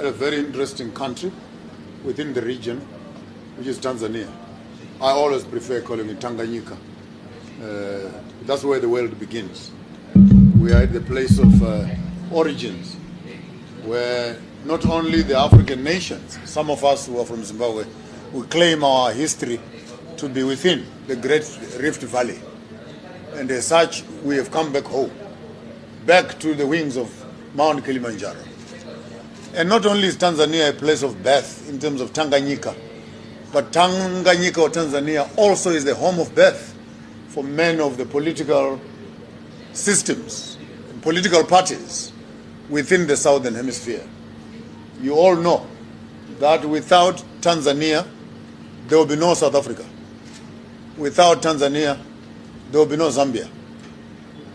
at a very interesting country within the region, which is Tanzania. I always prefer calling it Tanganyika. That's where the world begins. We are at the place of origins, where not only the African nations, some of us who are from Zimbabwe, we claim our history to be within the Great Rift Valley. And as such, we have come back home, back to the wings of Mount Kilimanjaro. And not only is Tanzania a place of birth in terms of Tanganyika, but Tanganyika or Tanzania also is the home of birth for many of the political systems, political parties within the Southern Hemisphere. You all know that without Tanzania, there will be no South Africa. Without Tanzania, there will be no Zambia.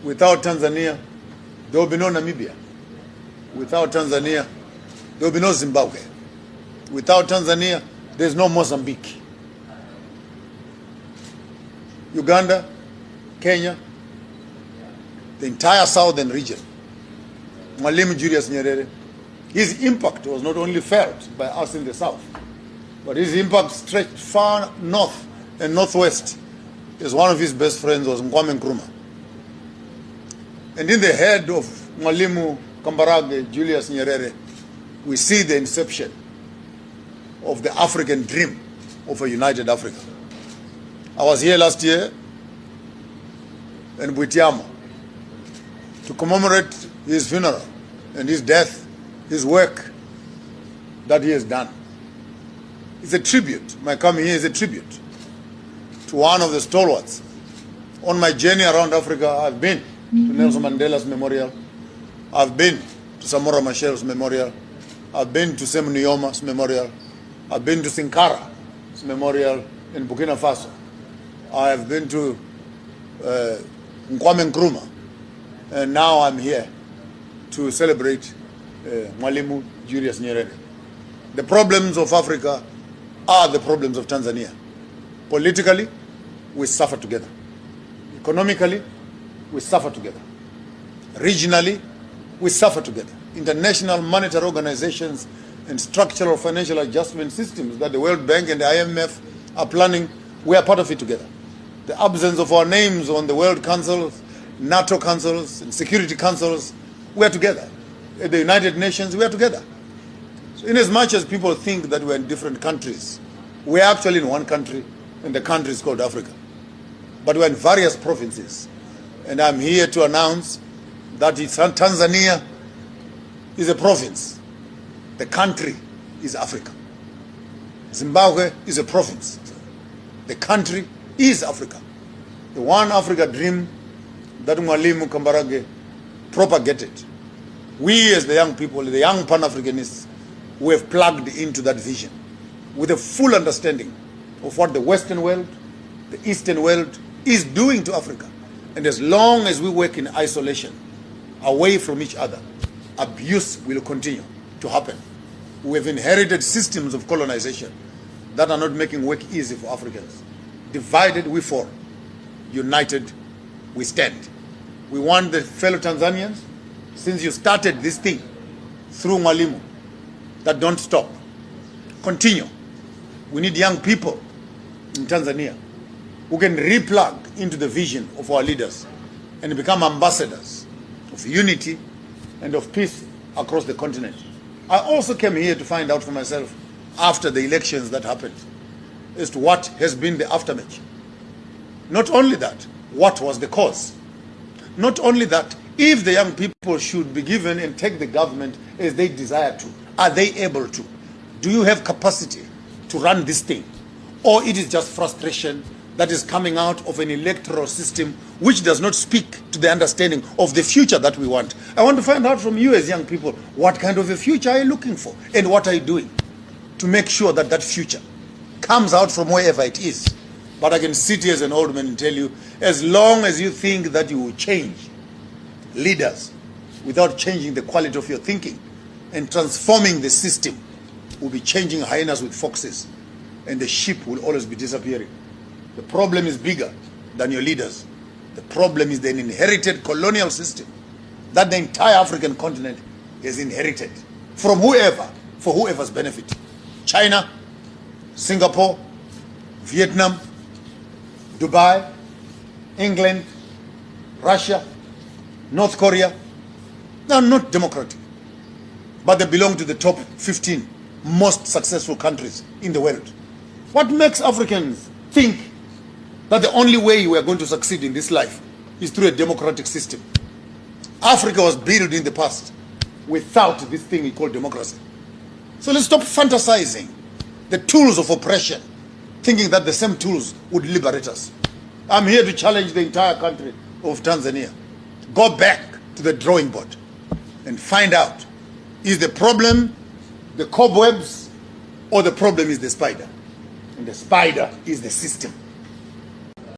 Without Tanzania, there will be no Namibia. Without Tanzania, there will be no Zimbabwe. Without Tanzania, there's no Mozambique. Uganda, Kenya, the entire southern region. Mwalimu Julius Nyerere, his impact was not only felt by us in the south, but his impact stretched far north and northwest. As one of his best friends was Kwame Nkrumah. And in the head of Mwalimu Kambarage Julius Nyerere, we see the inception of the African dream of a united Africa. I was here last year in Butiama to commemorate his funeral and his death, his work that he has done. It's a tribute. My coming here is a tribute to one of the stalwarts. On my journey around Africa, I've been to Nelson Mandela's memorial. I've been to Samora Machel's memorial. I've been to Semu Nuyoma's memorial. I've been to Sankara's memorial in Burkina Faso. I have been to Kwame Nkrumah. And now I'm here to celebrate Mwalimu Julius Nyerere. The problems of Africa are the problems of Tanzania. Politically, we suffer together. Economically, we suffer together. Regionally, we suffer together. International monetary organizations and structural financial adjustment systems that the World Bank and the IMF are planning, we are part of it together. The absence of our names on the World Councils, NATO councils, and security councils, we are together. At the United Nations, we are together. So in as much as people think that we're in different countries, we're actually in one country, and the country is called Africa. But we're in various provinces. And I'm here to announce that Tanzania is a province. The country is Africa. Zimbabwe is a province. The country is Africa. The one Africa dream that Mwalimu Kambarage propagated. We as the young people, the young Pan-Africanists, we have plugged into that vision with a full understanding of what the Western world, the Eastern world is doing to Africa. And as long as we work in isolation, away from each other, abuse will continue to happen. We have inherited systems of colonization that are not making work easy for Africans. Divided, we fall. United, we stand. We want the fellow Tanzanians, since you started this thing through Mwalimu, that don't stop. Continue. We need young people in Tanzania who can replug into the vision of our leaders and become ambassadors of unity and of peace across the continent. I also came here to find out for myself, after the elections that happened, as to what has been the aftermath. Not only that, what was the cause? Not only that, if the young people should be given and take the government as they desire to, are they able to? Do you have capacity to run this thing? Or it is just frustration that is coming out of an electoral system which does not speak to the understanding of the future that we want? I want to find out from you as young people, what kind of a future are you looking for? And what are you doing to make sure that that future comes out from wherever it is? But I can sit here as an old man and tell you, as long as you think that you will change leaders without changing the quality of your thinking and transforming the system, we'll be changing hyenas with foxes, and the sheep will always be disappearing. The problem is bigger than your leaders. The problem is the inherited colonial system that the entire African continent has inherited from whoever, for whoever's benefit. China, Singapore, Vietnam, Dubai, England, Russia, North Korea. They are not democratic, but they belong to the top 15 most successful countries in the world. What makes Africans think that the only way we are going to succeed in this life is through a democratic system? Africa was built in the past without this thing we call democracy. So let's stop fantasizing the tools of oppression, thinking that the same tools would liberate us. I'm here to challenge the entire country of Tanzania. Go back to the drawing board and find out, is the problem the cobwebs or the problem is the spider? And the spider is the system.